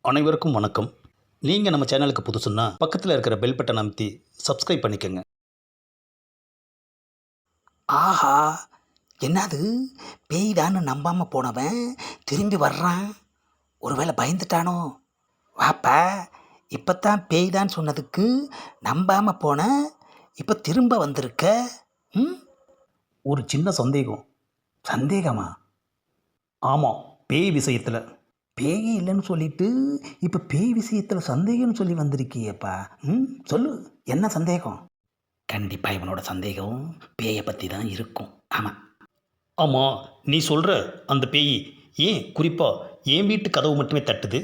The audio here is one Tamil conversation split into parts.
அனைவருக்கும் வணக்கம். நீங்கள் நம்ம சேனலுக்கு புதுசுன்னா பக்கத்தில் இருக்கிற பெல் பட்டன் அமைத்தி சப்ஸ்கிரைப் பண்ணிக்கோங்க. ஆஹா, என்னது பேய்தான்னு நம்பாமல் போனவன் திரும்பி வர்றான். ஒருவேளை பயந்துட்டானோ? வாப்பா, இப்போத்தான் பேய்தான்னு சொன்னதுக்கு நம்பாமல் போன, இப்போ திரும்ப வந்திருக்க. ம், ஒரு சின்ன சந்தேகம். சந்தேகமா? ஆமாம், பேய் விஷயத்தில். பேய் இல்லைன்னு சொல்லிட்டு இப்போ பேய் விஷயத்தில் சந்தேகம்னு சொல்லி வந்திருக்கியேப்பா. சொல்லு, என்ன சந்தேகம்? கண்டிப்பாக இவனோட சந்தேகம் பேயை பற்றி தான் இருக்கும். ஆமாம். ஆமாம், நீ சொல்கிற அந்த பேய் ஏன் குறிப்பாக என் வீட்டு கதவு மட்டுமே தட்டுது,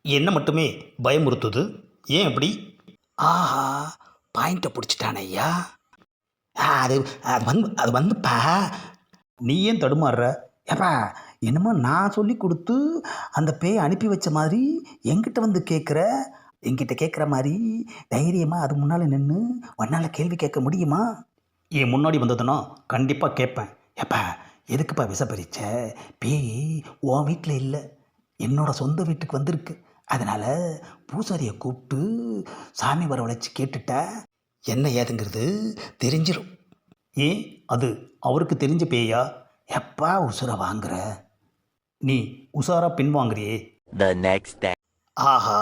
என்ன மட்டுமே பயமுறுத்துது? ஏன் அப்படி? ஆஹா, பாயிண்ட்டை பிடிச்சிட்டான ஐயா. அது அது வந்துப்பா. நீ ஏன் தடுமாறுற? ஏப்பா, என்னமோ நான் சொல்லி கொடுத்து அந்த பேயை அனுப்பி வச்ச மாதிரி என்கிட்ட வந்து கேட்குற. என்கிட்ட கேட்குற மாதிரி தைரியமாக அது முன்னால் நின்று உன்னால் கேள்வி கேட்க முடியுமா? என் முன்னாடி வந்ததுன்னா கண்டிப்பாக கேட்பேன். ஏப்பா, எதுக்குப்பா விசப்பரிச்ச? பேய் உன் வீட்டில் இல்லை, என்னோட சொந்த வீட்டுக்கு வந்திருக்கு. அதனால் பூசாரியை கூப்பிட்டு சாமி வரவழைச்சி கேட்டுட்டா என்ன ஏதுங்கிறது தெரிஞ்சிடும். ஏன் அது அவருக்கு தெரிஞ்ச பேயா? எப்பா உசுரை வாங்குற? நீ உசாரா பின்வாங்குறியே. The next day. ஆஹா,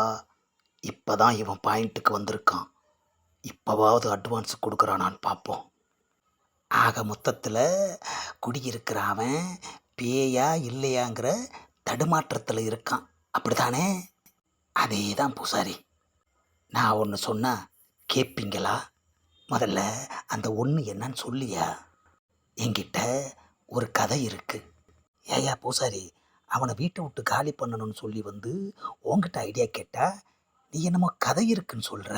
இப்போ தான் இவன் பாயிண்ட்டுக்கு வந்திருக்கான். இப்போவாவது அட்வான்ஸ் கொடுக்குறானான்னு பார்ப்போம். ஆக மொத்தத்தில் குடியிருக்கிற அவன் பேயா இல்லையாங்கிற தடுமாற்றத்தில் இருக்கான். அப்படித்தானே? அதே தான் பூசாரி. நான் ஒன்று சொன்னால் கேட்பீங்களா? முதல்ல அந்த ஒன்று என்னன்னு சொல்லியா? என்கிட்ட ஒரு கதை இருக்குது. ஏயா பூசாரி, அவனை வீட்டை விட்டு காலி பண்ணணும்னு சொல்லி வந்து உங்ககிட்ட ஐடியா கேட்டா நீ என்னமோ கதை இருக்குன்னு சொல்கிற.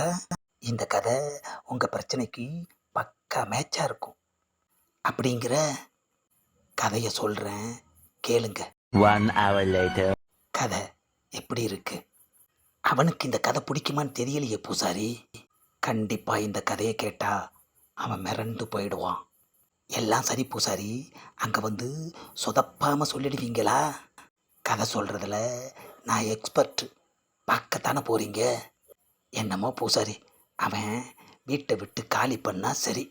இந்த கதை உங்கள் பிரச்சனைக்கு பக்கா மேட்சாக இருக்கும். அப்படிங்கிற கதையை சொல்கிறேன், கேளுங்க. 1 hour later. கதை எப்படி இருக்கு? அவனுக்கு இந்த கதை பிடிக்குமான்னு தெரியலையே பூசாரி. கண்டிப்பாக இந்த கதையை கேட்டால் அவன் மிரண்டு போயிடுவான். எல்லாம் சரி பூசாரி, அங்கே வந்து சொதப்பாமல் சொல்லிடுவீங்களா? கதை சொல்கிறதுல நான் எக்ஸ்பர்ட்டு, பார்க்கத்தானே போகிறீங்க. என்னமோ பூசாரி, அவன் வீட்டை விட்டு காலி பண்ணால் சரி.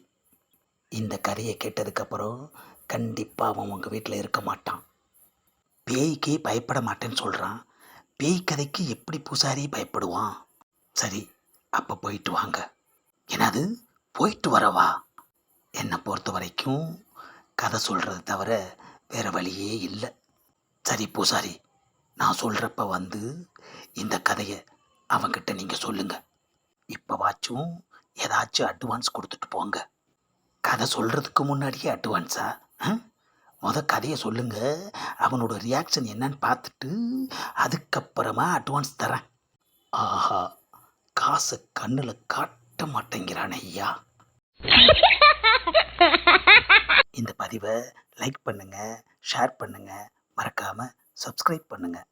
இந்த கதையை கேட்டதுக்கப்புறம் கண்டிப்பாக அவன் உங்கள் வீட்டில் இருக்க மாட்டான். பேய்க்கே பயப்பட மாட்டேன்னு சொல்கிறான். பேய் கதைக்கு எப்படி பூசாரி பயப்படுவான்? சரி, அப்போ போயிட்டு வாங்க. என்னது, போயிட்டு வரவா? என்னை பொறுத்த வரைக்கும் கதை சொல்கிறத தவிர வேறு வழியே இல்லை. சரி பூசாரி, நான் சொல்கிறப்ப வந்து இந்த கதையை அவங்கிட்ட நீங்கள் சொல்லுங்கள். இப்போவாச்சும் ஏதாச்சும் அட்வான்ஸ் கொடுத்துட்டு போங்க. கதை சொல்கிறதுக்கு முன்னாடியே அட்வான்ஸா? கதையை சொல்லுங்கள், அவனோட ரியாக்ஷன் என்னன்னு பார்த்துட்டு அதுக்கப்புறமா அட்வான்ஸ் தரேன். ஆஹா, காசை கண்ணில் காட்ட மாட்டேங்கிறான் ஐயா. இந்த பதிவை லைக் பண்ணுங்கள், ஷேர் பண்ணுங்கள், மறக்காமல் சப்ஸ்கிரைப் பண்ணுங்கள்.